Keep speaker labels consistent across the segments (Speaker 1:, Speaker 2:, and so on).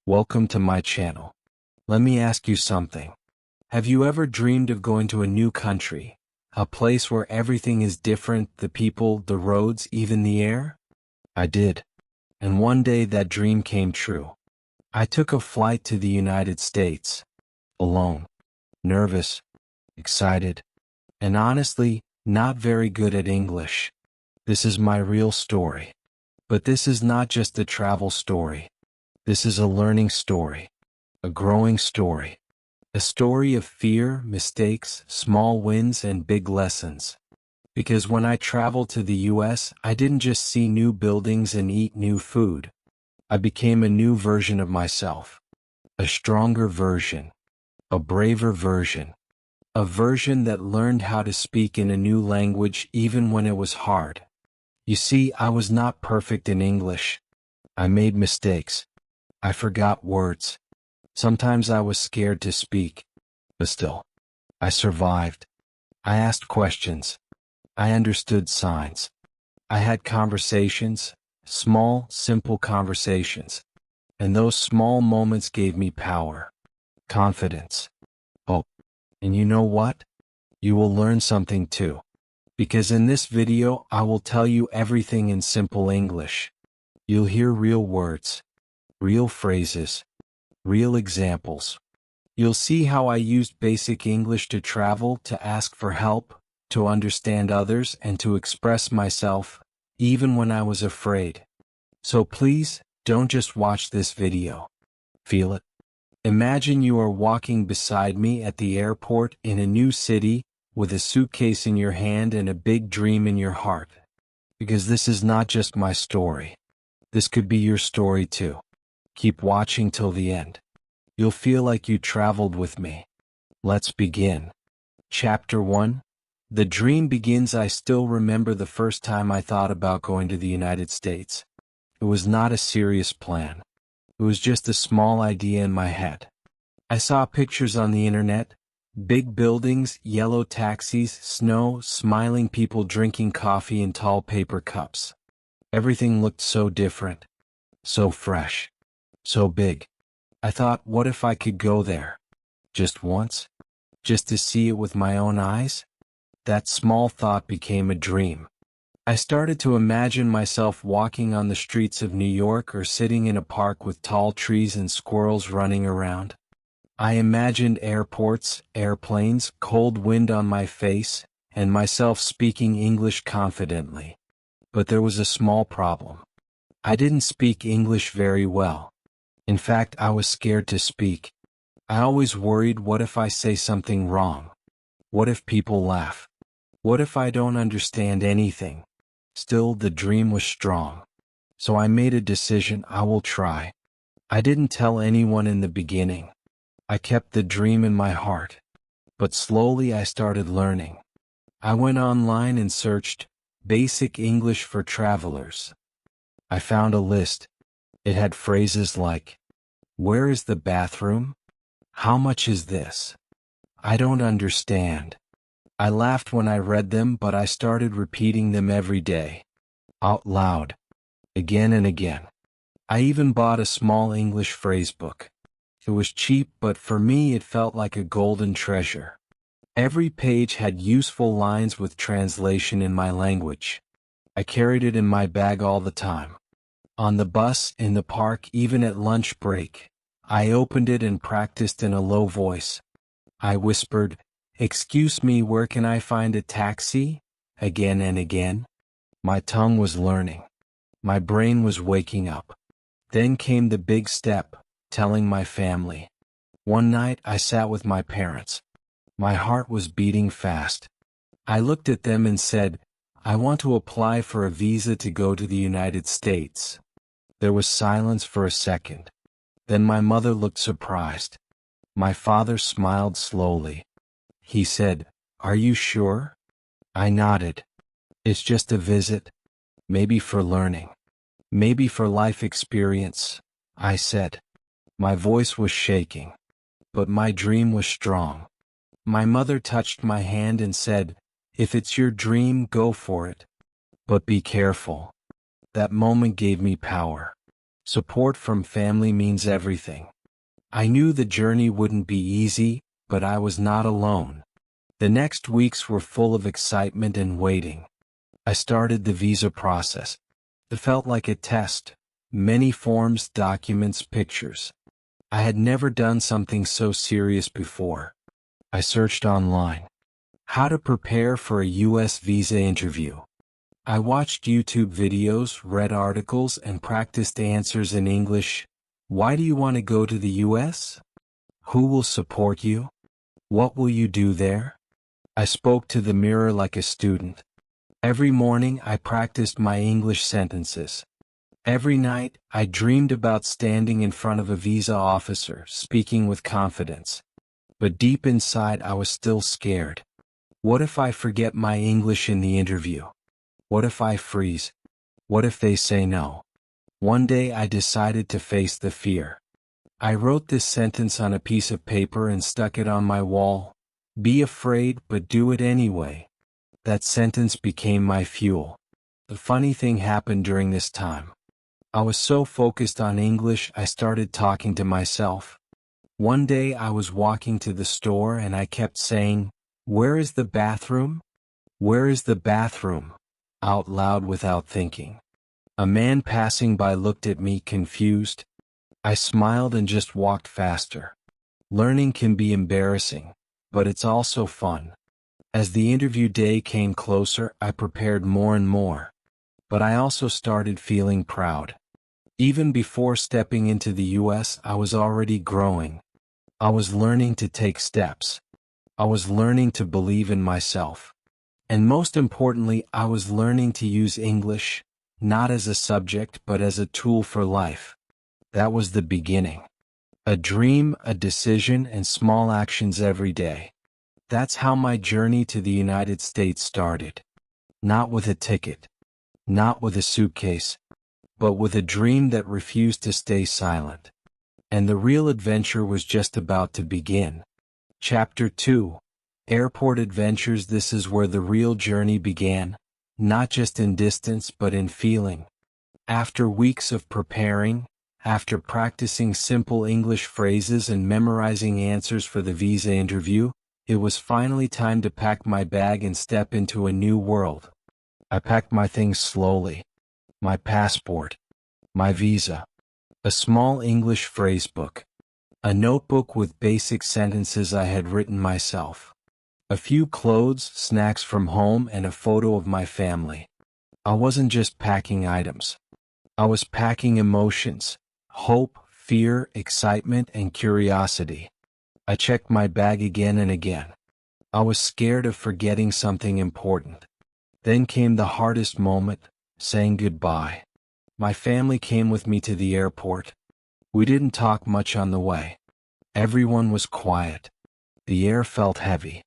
Speaker 1: Welcome to my channel. Let me ask you something. Have you ever dreamed of going to a new country? A place where everything is different, the people, the roads, even the air? I did. And one day that dream came true. I took a flight to the United States. Alone. Nervous. Excited. And honestly, not very good at English. This is my real story. But this is not just a travel story. This is a learning story. A growing story. A story of fear, mistakes, small wins, and big lessons. Because when I traveled to the US, I didn't just see new buildings and eat new food. I became a new version of myself. A stronger version. A braver version. A version that learned how to speak in a new language even when it was hard. You see, I was not perfect in English. I made mistakes. I forgot words. Sometimes I was scared to speak. But still, I survived. I asked questions. I understood signs. I had conversations, small, simple conversations. And those small moments gave me power, confidence, hope. And you know what? You will learn something too. Because in this video, I will tell you everything in simple English. You'll hear real words, real phrases, real examples. You'll see how I used basic English to travel, to ask for help, to understand others, and to express myself, even when I was afraid. So please, don't just watch this video. Feel it. Imagine you are walking beside me at the airport in a new city, with a suitcase in your hand and a big dream in your heart. Because this is not just my story. This could be your story too. Keep watching till the end. You'll feel like you traveled with me. Let's begin. Chapter 1. The dream begins. I still remember the first time I thought about going to the United States. It was not a serious plan. It was just a small idea in my head. I saw pictures on the internet, big buildings, yellow taxis, snow, smiling people drinking coffee in tall paper cups. Everything looked so different, so fresh, so big. I thought, what if I could go there? Just once? Just to see it with my own eyes? That small thought became a dream. I started to imagine myself walking on the streets of New York or sitting in a park with tall trees and squirrels running around. I imagined airports, airplanes, cold wind on my face, and myself speaking English confidently. But there was a small problem. I didn't speak English very well. In fact, I was scared to speak. I always worried, what if I say something wrong? What if people laugh? What if I don't understand anything? Still, the dream was strong. So I made a decision. I will try. I didn't tell anyone in the beginning. I kept the dream in my heart. But slowly I started learning. I went online and searched basic English for travelers. I found a list. It had phrases like, where is the bathroom? How much is this? I don't understand. I laughed when I read them, but I started repeating them every day. Out loud. Again and again. I even bought a small English phrase book. It was cheap, but for me it felt like a golden treasure. Every page had useful lines with translation in my language. I carried it in my bag all the time. On the bus, in the park, even at lunch break, I opened it and practiced in a low voice. I whispered, "Excuse me, where can I find a taxi?" Again and again. My tongue was learning. My brain was waking up. Then came the big step, telling my family. One night I sat with my parents. My heart was beating fast. I looked at them and said, I want to apply for a visa to go to the United States. There was silence for a second. Then my mother looked surprised. My father smiled slowly. He said, "Are you sure?" I nodded. "It's just a visit. Maybe for learning. Maybe for life experience," I said. My voice was shaking. But my dream was strong. My mother touched my hand and said, "If it's your dream, go for it. But be careful." That moment gave me power. Support from family means everything. I knew the journey wouldn't be easy, but I was not alone. The next weeks were full of excitement and waiting. I started the visa process. It felt like a test. Many forms, documents, pictures. I had never done something so serious before. I searched online. How to prepare for a U.S. visa interview. I watched YouTube videos, read articles, and practiced answers in English. Why do you want to go to the U.S.? Who will support you? What will you do there? I spoke to the mirror like a student. Every morning I practiced my English sentences. Every night I dreamed about standing in front of a visa officer, speaking with confidence. But deep inside I was still scared. What if I forget my English in the interview? What if I freeze? What if they say no? One day I decided to face the fear. I wrote this sentence on a piece of paper and stuck it on my wall. Be afraid, but do it anyway. That sentence became my fuel. The funny thing happened during this time. I was so focused on English I started talking to myself. One day I was walking to the store and I kept saying, "Where is the bathroom? Where is the bathroom?" out loud without thinking. A man passing by looked at me confused. I smiled and just walked faster. Learning can be embarrassing, but it's also fun. As the interview day came closer, I prepared more and more. But I also started feeling proud. Even before stepping into the U.S., I was already growing. I was learning to take steps. I was learning to believe in myself. And most importantly, I was learning to use English, not as a subject but as a tool for life. That was the beginning. A dream, a decision, and small actions every day. That's how my journey to the United States started. Not with a ticket. Not with a suitcase. But with a dream that refused to stay silent. And the real adventure was just about to begin. Chapter 2. Airport Adventures. This is where the real journey began, not just in distance but in feeling. After weeks of preparing, after practicing simple English phrases and memorizing answers for the visa interview, it was finally time to pack my bag and step into a new world. I packed my things slowly. My passport, my visa, a small English phrasebook, a notebook with basic sentences I had written myself. A few clothes, snacks from home, and a photo of my family. I wasn't just packing items. I was packing emotions, hope, fear, excitement, and curiosity. I checked my bag again and again. I was scared of forgetting something important. Then came the hardest moment, saying goodbye. My family came with me to the airport. We didn't talk much on the way. Everyone was quiet. The air felt heavy.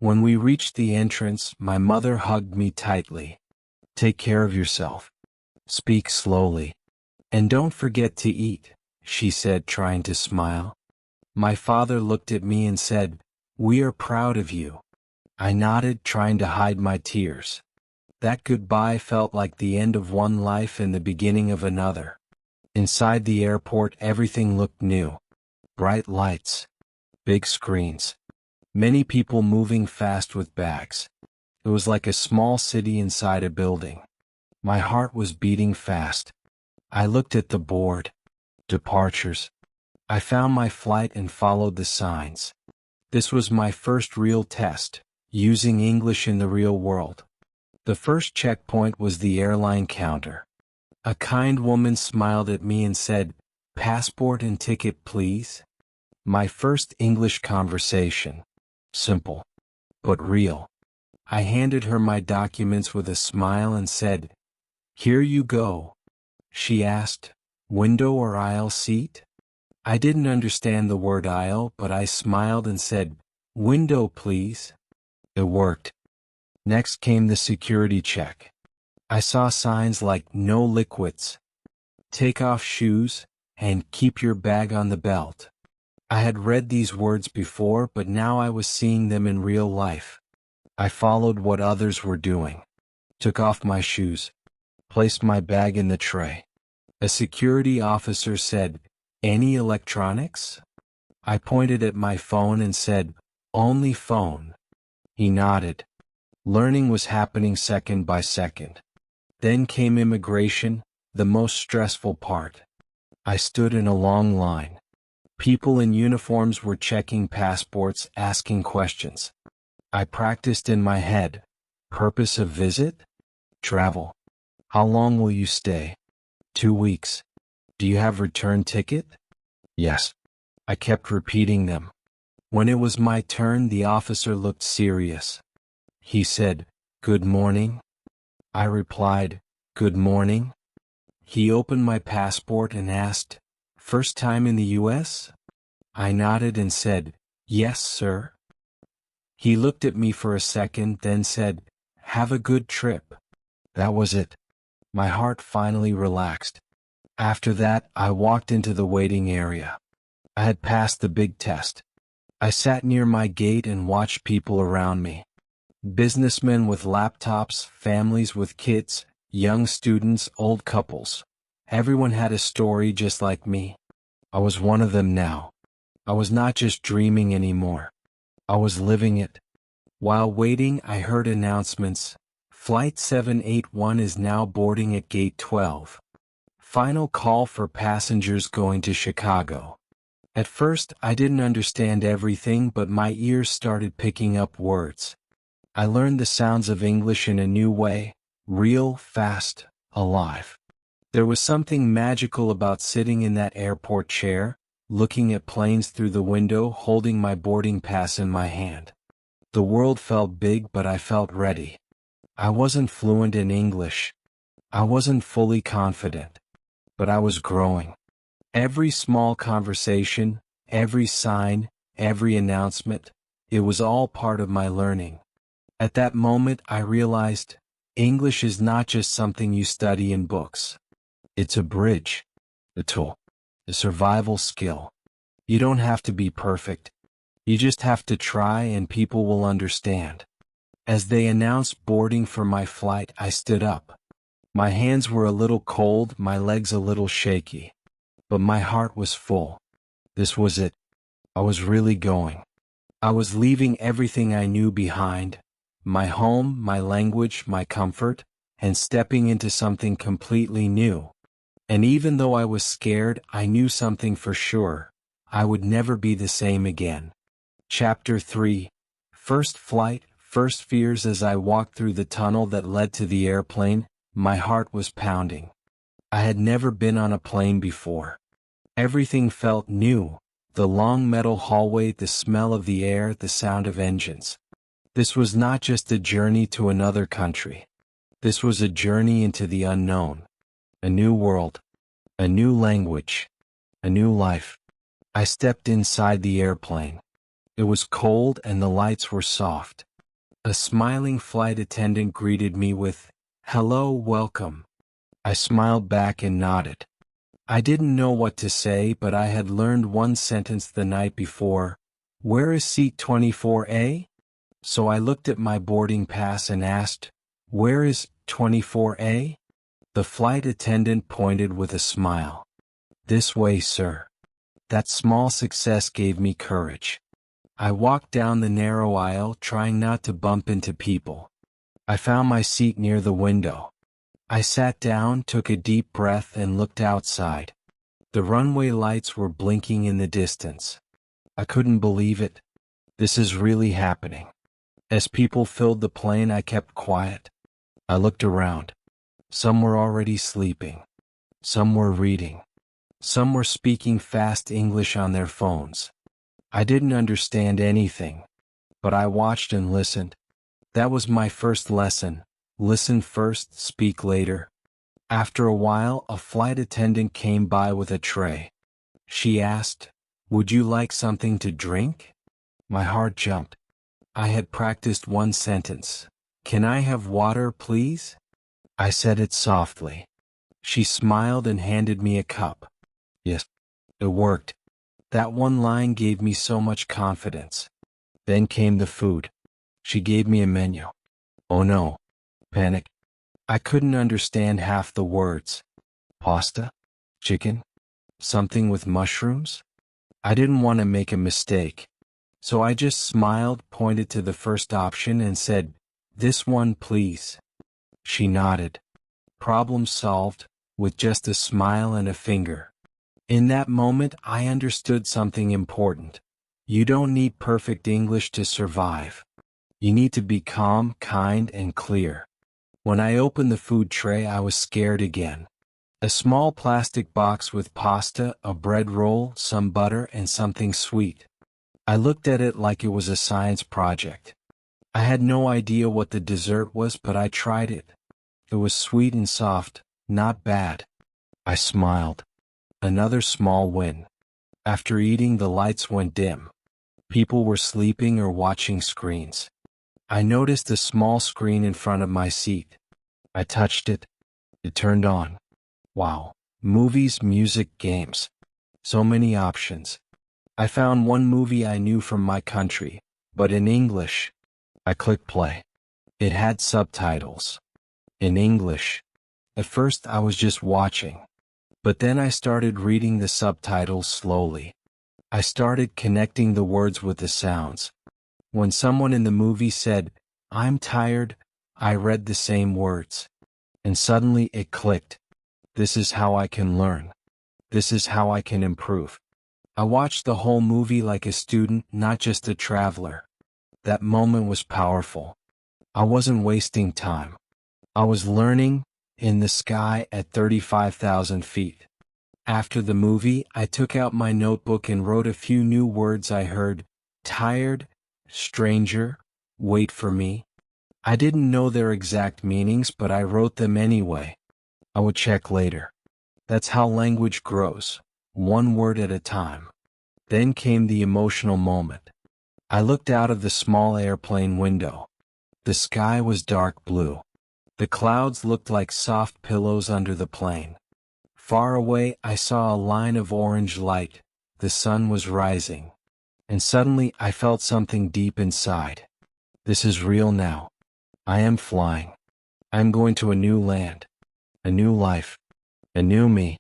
Speaker 1: When we reached the entrance, my mother hugged me tightly. "Take care of yourself. Speak slowly. And don't forget to eat," she said, trying to smile. My father looked at me and said, "We are proud of you." I nodded, trying to hide my tears. That goodbye felt like the end of one life and the beginning of another. Inside the airport, everything looked new. Bright lights. Big screens. Many people moving fast with bags. It was like a small city inside a building. My heart was beating fast. I looked at the board. Departures. I found my flight and followed the signs. This was my first real test, using English in the real world. The first checkpoint was the airline counter. A kind woman smiled at me and said, "Passport and ticket, please." My first English conversation. Simple, but real. I handed her my documents with a smile and said, "Here you go." She asked, "Window or aisle seat?" I didn't understand the word aisle, but I smiled and said, "Window, please." It worked. Next came the security check. I saw signs like "No liquids," "Take off shoes," and "Keep your bag on the belt." I had read these words before, but now I was seeing them in real life. I followed what others were doing. Took off my shoes. Placed my bag in the tray. A security officer said, "Any electronics?" I pointed at my phone and said, "Only phone." He nodded. Learning was happening second by second. Then came immigration, the most stressful part. I stood in a long line. People in uniforms were checking passports, asking questions. I practiced in my head. Purpose of visit? Travel. How long will you stay? 2 weeks. Do you have return ticket? Yes. I kept repeating them. When it was my turn, the officer looked serious. He said, "Good morning." I replied, "Good morning." He opened my passport and asked, "First time in the U.S.?" I nodded and said, "Yes, sir." He looked at me for a second, then said, "Have a good trip." That was it. My heart finally relaxed. After that, I walked into the waiting area. I had passed the big test. I sat near my gate and watched people around me. Businessmen with laptops, families with kids, young students, old couples. Everyone had a story just like me. I was one of them now. I was not just dreaming anymore. I was living it. While waiting, I heard announcements. Flight 781 is now boarding at Gate 12. Final call for passengers going to Chicago. At first, I didn't understand everything, but my ears started picking up words. I learned the sounds of English in a new way, real, fast, alive. There was something magical about sitting in that airport chair, looking at planes through the window, holding my boarding pass in my hand. The world felt big, but I felt ready. I wasn't fluent in English. I wasn't fully confident. But I was growing. Every small conversation, every sign, every announcement, it was all part of my learning. At that moment, I realized, English is not just something you study in books. It's a bridge, a tool, a survival skill. You don't have to be perfect. You just have to try and people will understand. As they announced boarding for my flight, I stood up. My hands were a little cold, my legs a little shaky. But my heart was full. This was it. I was really going. I was leaving everything I knew behind. My home, my language, my comfort, and stepping into something completely new. And even though I was scared, I knew something for sure. I would never be the same again. Chapter 3. First flight, first fears. As I walked through the tunnel that led to the airplane, my heart was pounding. I had never been on a plane before. Everything felt new. The long metal hallway, the smell of the air, the sound of engines. This was not just a journey to another country. This was a journey into the unknown. A new world. A new language. A new life. I stepped inside the airplane. It was cold and the lights were soft. A smiling flight attendant greeted me with, "Hello, welcome." I smiled back and nodded. I didn't know what to say, but I had learned one sentence the night before. "Where is seat 24A?" So I looked at my boarding pass and asked, "Where is 24A?" The flight attendant pointed with a smile. "This way, sir." That small success gave me courage. I walked down the narrow aisle, trying not to bump into people. I found my seat near the window. I sat down, took a deep breath, and looked outside. The runway lights were blinking in the distance. I couldn't believe it. This is really happening. As people filled the plane, I kept quiet. I looked around. Some were already sleeping. Some were reading. Some were speaking fast English on their phones. I didn't understand anything, but I watched and listened. That was my first lesson. Listen first, speak later. After a while, a flight attendant came by with a tray. She asked, "Would you like something to drink?" My heart jumped. I had practiced one sentence. "Can I have water, please?" I said it softly. She smiled and handed me a cup. Yes, it worked. That one line gave me so much confidence. Then came the food. She gave me a menu. Oh no. Panic. I couldn't understand half the words. Pasta? Chicken? Something with mushrooms? I didn't want to make a mistake. So I just smiled, pointed to the first option and said, "This one, please." She nodded. Problem solved, with just a smile and a finger. In that moment, I understood something important. You don't need perfect English to survive. You need to be calm, kind, and clear. When I opened the food tray, I was scared again. A small plastic box with pasta, a bread roll, some butter, and something sweet. I looked at it like it was a science project. I had no idea what the dessert was, but I tried it. It was sweet and soft, not bad. I smiled. Another small win. After eating, the lights went dim. People were sleeping or watching screens. I noticed a small screen in front of my seat. I touched it. It turned on. Wow. Movies, music, games. So many options. I found one movie I knew from my country, but in English. I clicked play. It had subtitles. In English. At first I was just watching. But then I started reading the subtitles slowly. I started connecting the words with the sounds. When someone in the movie said, "I'm tired," I read the same words. And suddenly it clicked. This is how I can learn. This is how I can improve. I watched the whole movie like a student, not just a traveler. That moment was powerful. I wasn't wasting time. I was learning in the sky at 35,000 feet. After the movie, I took out my notebook and wrote a few new words I heard. Tired, stranger, wait for me. I didn't know their exact meanings, but I wrote them anyway. I would check later. That's how language grows, one word at a time. Then came the emotional moment. I looked out of the small airplane window. The sky was dark blue. The clouds looked like soft pillows under the plane. Far away, I saw a line of orange light. The sun was rising. And suddenly, I felt something deep inside. This is real now. I am flying. I am going to a new land. A new life. A new me.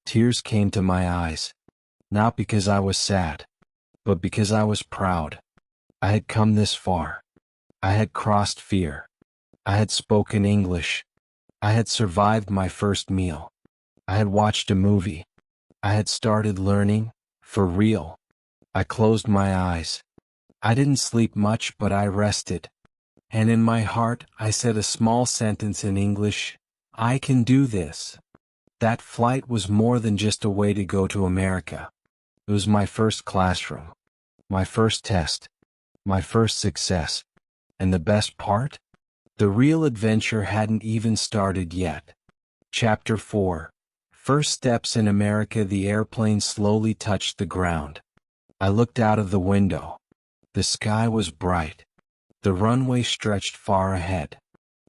Speaker 1: Tears came to my eyes. Not because I was sad, but because I was proud. I had come this far. I had crossed fear. I had spoken English. I had survived my first meal. I had watched a movie. I had started learning, for real. I closed my eyes. I didn't sleep much, but I rested. And in my heart, I said a small sentence in English: I can do this. That flight was more than just a way to go to America. It was my first classroom. My first test. My first success. And the best part? The real adventure hadn't even started yet. Chapter 4. First steps in America. The airplane slowly touched the ground. I looked out of the window. The sky was bright. The runway stretched far ahead.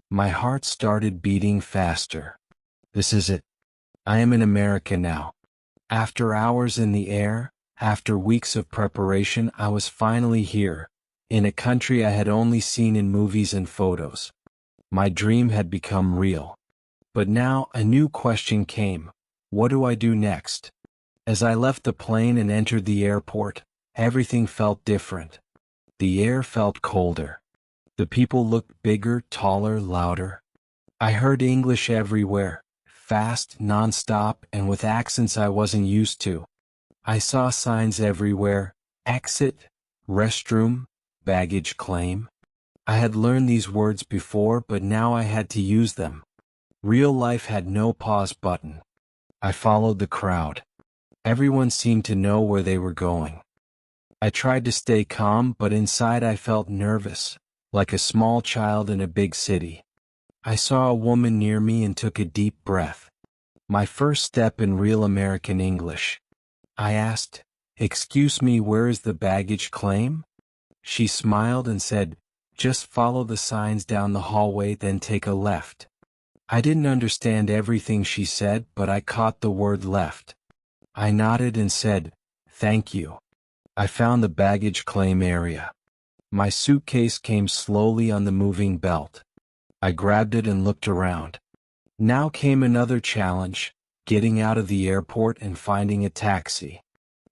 Speaker 1: My heart started beating faster. This is it. I am in America now. After hours in the air, after weeks of preparation, I was finally here, in a country I had only seen in movies and photos. My dream had become real. But now a new question came. What do I do next? As I left the plane and entered the airport, everything felt different. The air felt colder. The people looked bigger, taller, louder. I heard English everywhere, fast, non-stop, and with accents I wasn't used to. I saw signs everywhere: exit, restroom, baggage claim. I had learned these words before, but now I had to use them. Real life had no pause button. I followed the crowd. Everyone seemed to know where they were going. I tried to stay calm, but inside I felt nervous, like a small child in a big city. I saw a woman near me and took a deep breath. My first step in real American English. I asked, "Excuse me, where is the baggage claim?" She smiled and said, "Just follow the signs down the hallway, then take a left." I didn't understand everything she said, but I caught the word left. I nodded and said, "Thank you." I found the baggage claim area. My suitcase came slowly on the moving belt. I grabbed it and looked around. Now came another challenge: getting out of the airport and finding a taxi.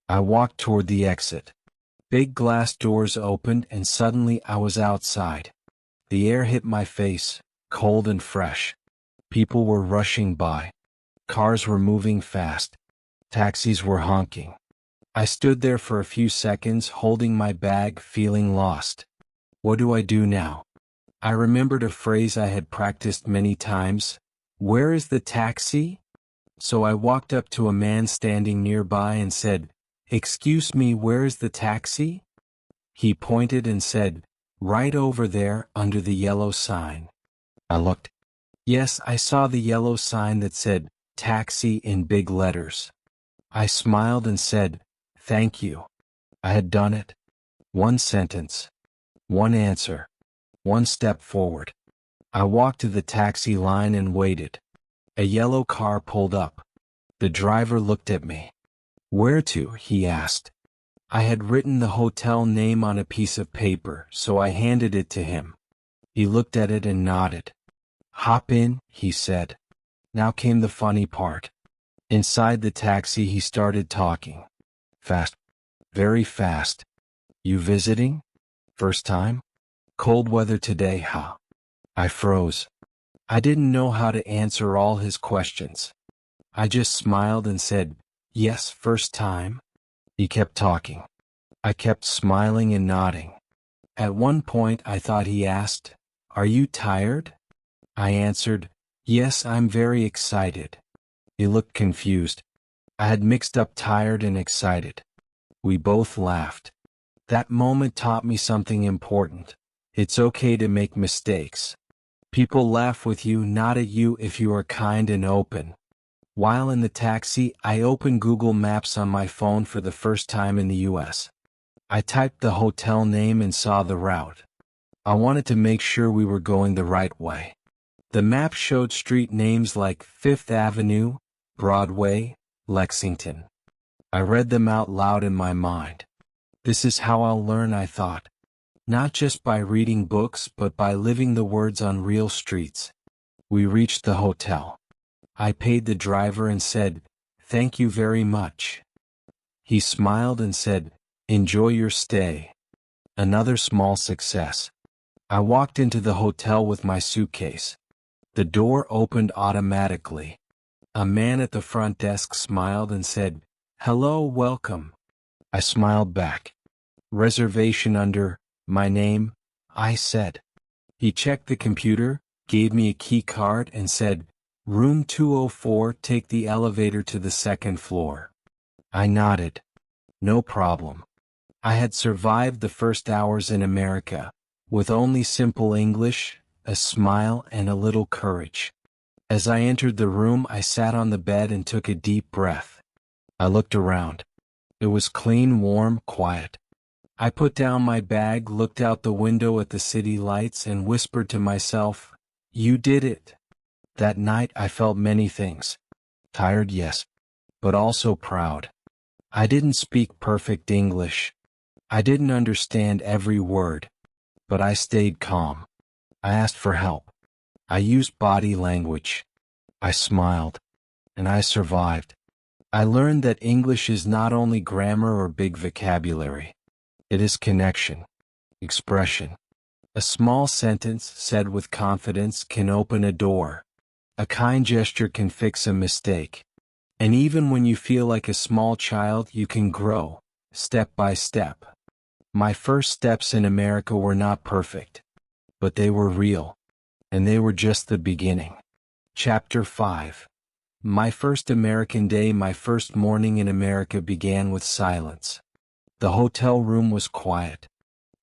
Speaker 1: I walked toward the exit. Big glass doors opened and suddenly I was outside. The air hit my face, cold and fresh. People were rushing by. Cars were moving fast. Taxis were honking. I stood there for a few seconds holding my bag, feeling lost. What do I do now? I remembered a phrase I had practiced many times. Where is the taxi? So I walked up to a man standing nearby and said, "Excuse me, where is the taxi?" He pointed and said, "Right over there, under the yellow sign." I looked. Yes, I saw the yellow sign that said, "Taxi" in big letters. I smiled and said, "Thank you." I had done it. One sentence. One answer. One step forward. I walked to the taxi line and waited. A yellow car pulled up. The driver looked at me. "Where to?" he asked. I had written the hotel name on a piece of paper, so I handed it to him. He looked at it and nodded. "Hop in," he said. Now came the funny part. Inside the taxi he started talking. Fast. Very fast. "You visiting? First time? Cold weather today, huh?" I froze. I didn't know how to answer all his questions. I just smiled and said, "Yes, first time." He kept talking. I kept smiling and nodding. At one point I thought he asked, "Are you tired?" I answered, "Yes, I'm very excited." He looked confused. I had mixed up tired and excited. We both laughed. That moment taught me something important. It's okay to make mistakes. People laugh with you, not at you, if you are kind and open. While in the taxi, I opened Google Maps on my phone for the first time in the US. I typed the hotel name and saw the route. I wanted to make sure we were going the right way. The map showed street names like Fifth Avenue, Broadway, Lexington. I read them out loud in my mind. This is how I'll learn, I thought. Not just by reading books, but by living the words on real streets. We reached the hotel. I paid the driver and said, "Thank you very much." He smiled and said, "Enjoy your stay." Another small success. I walked into the hotel with my suitcase. The door opened automatically. A man at the front desk smiled and said, "Hello, welcome." I smiled back. "Reservation under my name," I said. He checked the computer, gave me a key card and said, "Room 204, take the elevator to the second floor." I nodded. No problem. I had survived the first hours in America, with only simple English, a smile and a little courage. As I entered the room, I sat on the bed and took a deep breath. I looked around. It was clean, warm, quiet. I put down my bag, looked out the window at the city lights, and whispered to myself, "You did it." That night I felt many things. Tired, yes, but also proud. I didn't speak perfect English. I didn't understand every word. But I stayed calm. I asked for help. I used body language. I smiled. And I survived. I learned that English is not only grammar or big vocabulary. It is connection, expression. A small sentence said with confidence can open a door. A kind gesture can fix a mistake. And even when you feel like a small child, you can grow, step by step. My first steps in America were not perfect, but they were real, and they were just the beginning. Chapter 5. My first American day, my first morning in America began with silence. The hotel room was quiet.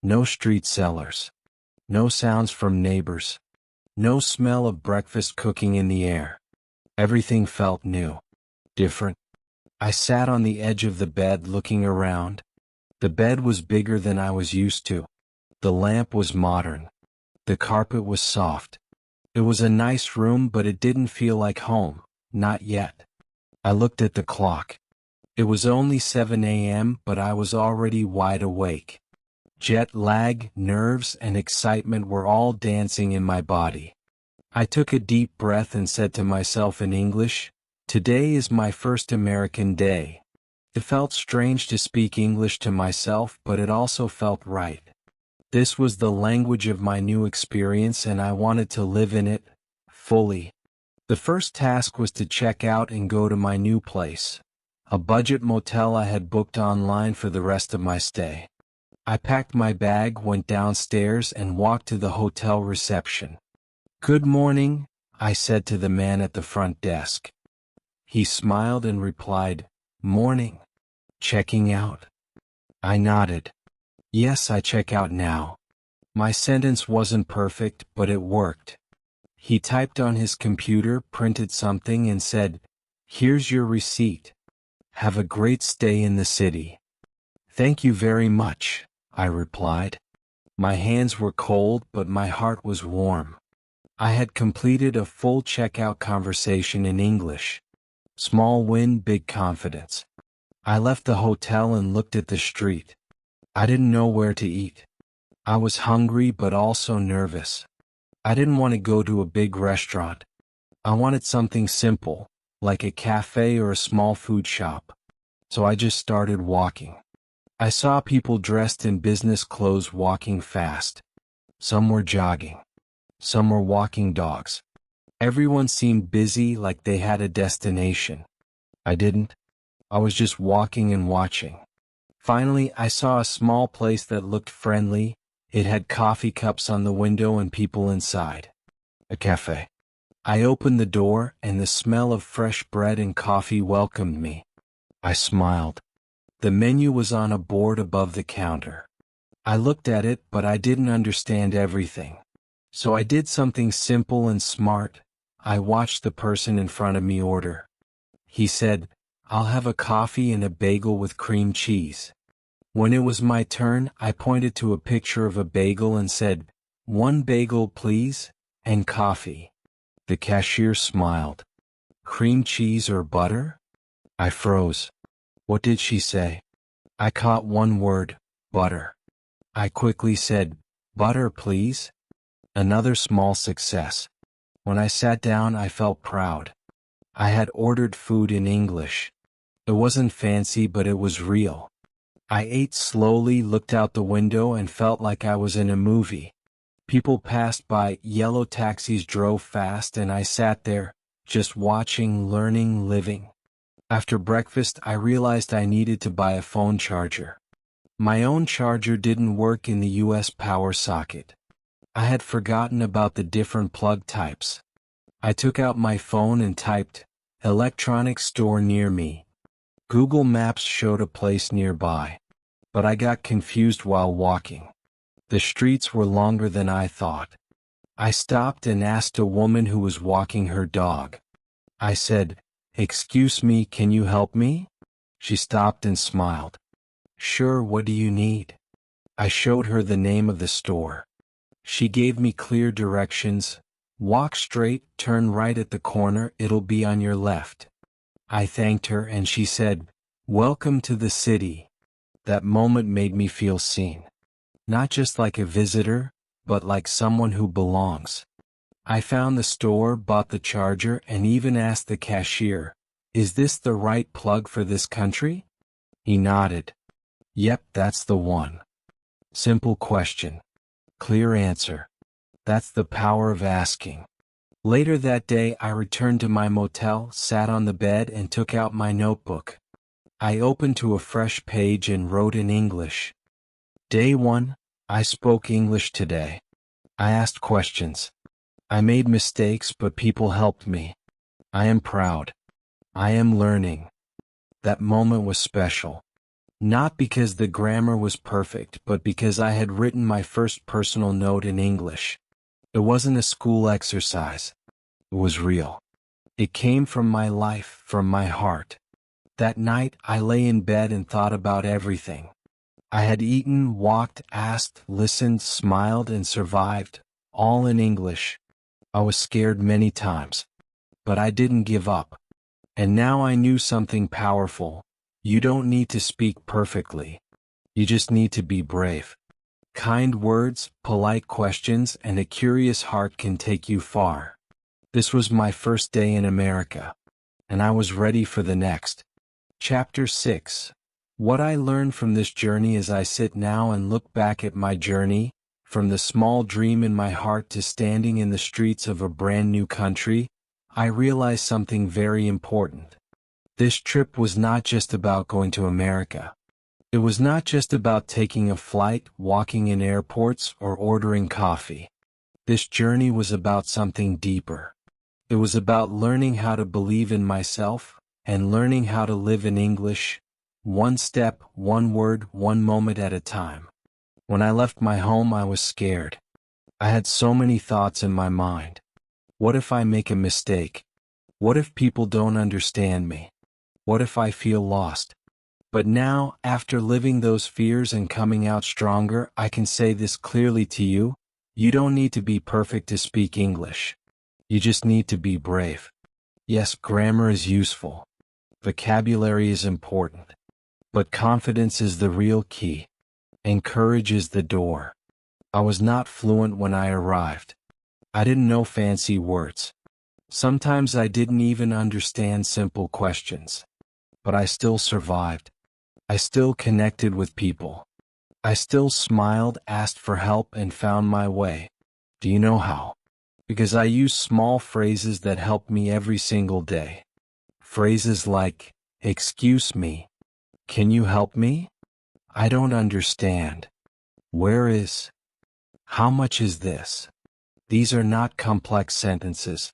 Speaker 1: No street sellers. No sounds from neighbors. No smell of breakfast cooking in the air. Everything felt new, different. I sat on the edge of the bed looking around. The bed was bigger than I was used to. The lamp was modern. The carpet was soft. It was a nice room, but it didn't feel like home, not yet. I looked at the clock. It was only 7 a.m., but I was already wide awake. Jet lag, nerves, and excitement were all dancing in my body. I took a deep breath and said to myself in English, Today is my first American day. It felt strange to speak English to myself, but it also felt right. This was the language of my new experience and I wanted to live in it, fully. The first task was to check out and go to my new place, a budget motel I had booked online for the rest of my stay. I packed my bag, went downstairs, and walked to the hotel reception. "Good morning," I said to the man at the front desk. He smiled and replied, "Morning. Checking out?" I nodded. "Yes, I check out now." My sentence wasn't perfect, but it worked. He typed on his computer, printed something, and said, "Here's your receipt. Have a great stay in the city." "Thank you very much," I replied. My hands were cold, but my heart was warm. I had completed a full checkout conversation in English. Small win, big confidence. I left the hotel and looked at the street. I didn't know where to eat. I was hungry but also nervous. I didn't want to go to a big restaurant. I wanted something simple, like a cafe or a small food shop. So I just started walking. I saw people dressed in business clothes walking fast. Some were jogging. Some were walking dogs. Everyone seemed busy, like they had a destination. I didn't. I was just walking and watching. Finally, I saw a small place that looked friendly. It had coffee cups on the window and people inside. A cafe. I opened the door, and the smell of fresh bread and coffee welcomed me. I smiled. The menu was on a board above the counter. I looked at it, but I didn't understand everything. So I did something simple and smart. I watched the person in front of me order. He said, "I'll have a coffee and a bagel with cream cheese." When it was my turn, I pointed to a picture of a bagel and said, "One bagel, please, and coffee." The cashier smiled. "Cream cheese or butter?" I froze. What did she say? I caught one word, butter. I quickly said, "Butter, please." Another small success. When I sat down, I felt proud. I had ordered food in English. It wasn't fancy, but it was real. I ate slowly, looked out the window, and felt like I was in a movie. People passed by, yellow taxis drove fast, and I sat there, just watching, learning, living. After breakfast, I realized I needed to buy a phone charger. My own charger didn't work in the US power socket. I had forgotten about the different plug types. I took out my phone and typed, "Electronics store near me." Google Maps showed a place nearby. But I got confused while walking. The streets were longer than I thought. I stopped and asked a woman who was walking her dog. I said, "Excuse me, can you help me?" She stopped and smiled. "Sure, what do you need?" I showed her the name of the store. She gave me clear directions. "Walk straight, turn right at the corner, it'll be on your left." I thanked her and she said, "Welcome to the city." That moment made me feel seen. Not just like a visitor, but like someone who belongs. I found the store, bought the charger, and even asked the cashier, "Is this the right plug for this country?" He nodded. "Yep, that's the one." Simple question. Clear answer. That's the power of asking. Later that day, I returned to my motel, sat on the bed, and took out my notebook. I opened to a fresh page and wrote in English. Day 1, I spoke English today. I asked questions. I made mistakes, but people helped me. I am proud. I am learning. That moment was special. Not because the grammar was perfect, but because I had written my first personal note in English. It wasn't a school exercise. It was real. It came from my life, from my heart. That night, I lay in bed and thought about everything. I had eaten, walked, asked, listened, smiled, and survived, all in English. I was scared many times. But I didn't give up. And now I knew something powerful. You don't need to speak perfectly. You just need to be brave. Kind words, polite questions, and a curious heart can take you far. This was my first day in America. and I was ready for the next. Chapter 6. What I learned from this journey as I sit now and look back at my journey, from the small dream in my heart to standing in the streets of a brand new country, I realized something very important. This trip was not just about going to America. It was not just about taking a flight, walking in airports, or ordering coffee. This journey was about something deeper. It was about learning how to believe in myself, and learning how to live in English, one step, one word, one moment at a time. When I left my home, I was scared. I had so many thoughts in my mind. What if I make a mistake? What if people don't understand me? What if I feel lost? But now, after living those fears and coming out stronger, I can say this clearly to you: you don't need to be perfect to speak English. You just need to be brave. Yes, grammar is useful. Vocabulary is important. But confidence is the real key. And courage is the door. I was not fluent when I arrived. I didn't know fancy words. Sometimes I didn't even understand simple questions. But I still survived. I still connected with people. I still smiled, asked for help, and found my way. Do you know how? Because I used small phrases that helped me every single day. Phrases like, "Excuse me. Can you help me? I don't understand. Where is? How much is this?" These are not complex sentences.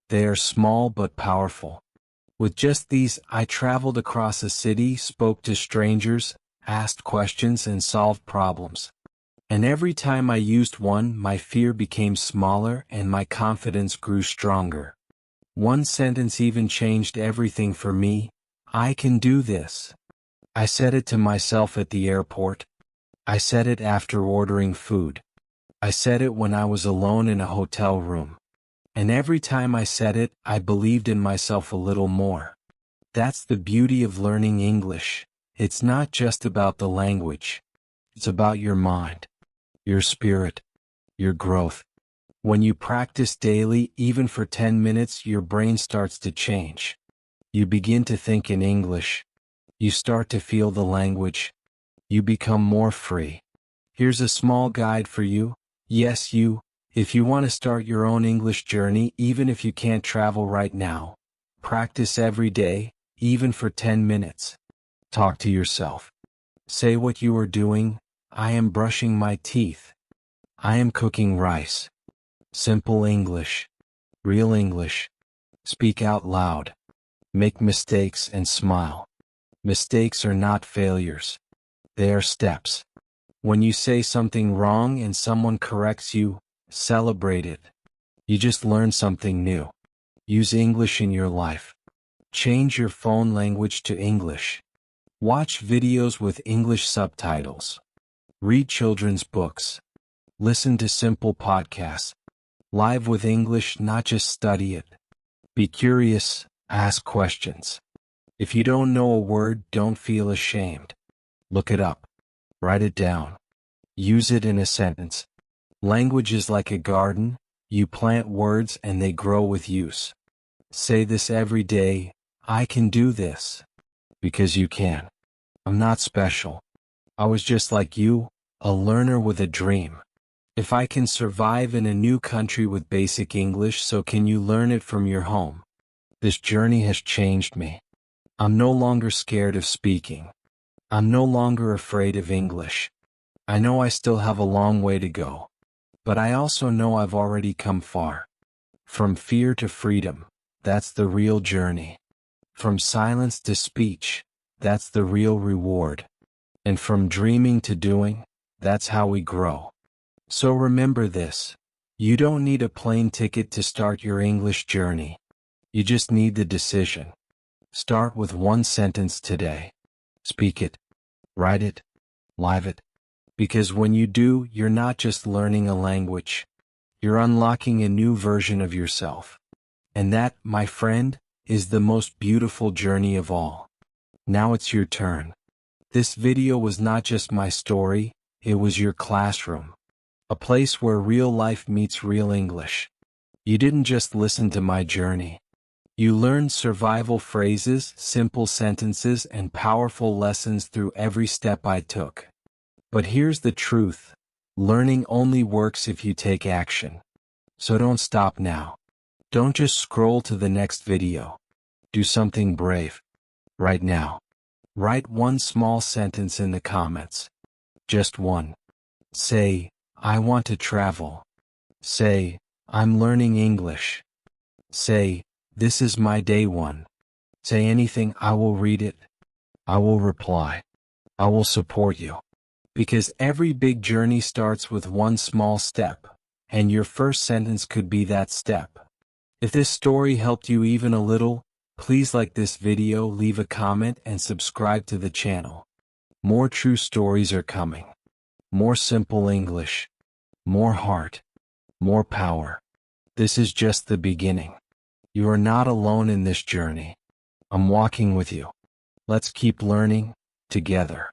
Speaker 1: They are small but powerful. With just these, I traveled across a city, spoke to strangers, asked questions, and solved problems. And every time I used one, my fear became smaller and my confidence grew stronger. One sentence even changed everything for me. I can do this. I said it to myself at the airport. I said it after ordering food. I said it when I was alone in a hotel room. And every time I said it, I believed in myself a little more. That's the beauty of learning English. It's not just about the language. It's about your mind, your spirit, your growth. When you practice daily, even for 10 minutes, your brain starts to change. You begin to think in English. You start to feel the language. You become more free. Here's a small guide for you. Yes, you. If you want to start your own English journey, even if you can't travel right now, practice every day, even for 10 minutes. Talk to yourself. Say what you are doing. I am brushing my teeth. I am cooking rice. Simple English. Real English. Speak out loud. Make mistakes and smile. Mistakes are not failures. They are steps. When you say something wrong and someone corrects you, celebrate it. You just learned something new. Use English in your life. Change your phone language to English. Watch videos with English subtitles. Read children's books. Listen to simple podcasts. Live with English, not just study it. Be curious, ask questions. If you don't know a word, don't feel ashamed. Look it up. Write it down. Use it in a sentence. Language is like a garden. You plant words and they grow with use. Say this every day: I can do this. Because you can. I'm not special. I was just like you, a learner with a dream. If I can survive in a new country with basic English, so can you learn it from your home. This journey has changed me. I'm no longer scared of speaking. I'm no longer afraid of English. I know I still have a long way to go. But I also know I've already come far. From fear to freedom, that's the real journey. From silence to speech, that's the real reward. And from dreaming to doing, that's how we grow. So remember this: you don't need a plane ticket to start your English journey. You just need the decision. Start with one sentence today. Speak it. Write it. Live it. Because when you do, you're not just learning a language. You're unlocking a new version of yourself. And that, my friend, is the most beautiful journey of all. Now it's your turn. This video was not just my story, it was your classroom. A place where real life meets real English. You didn't just listen to my journey. You learned survival phrases, simple sentences, and powerful lessons through every step I took. But here's the truth. Learning only works if you take action. So don't stop now. Don't just scroll to the next video. Do something brave. Right now. Write one small sentence in the comments. Just one. Say, I want to travel. Say, I'm learning English. Say, this is my day one. Say anything, I will read it. I will reply. I will support you. Because every big journey starts with one small step, and your first sentence could be that step. If this story helped you even a little, please like this video, leave a comment, and subscribe to the channel. More true stories are coming. More simple English. More heart. More power. This is just the beginning. You are not alone in this journey. I'm walking with you. Let's keep learning together.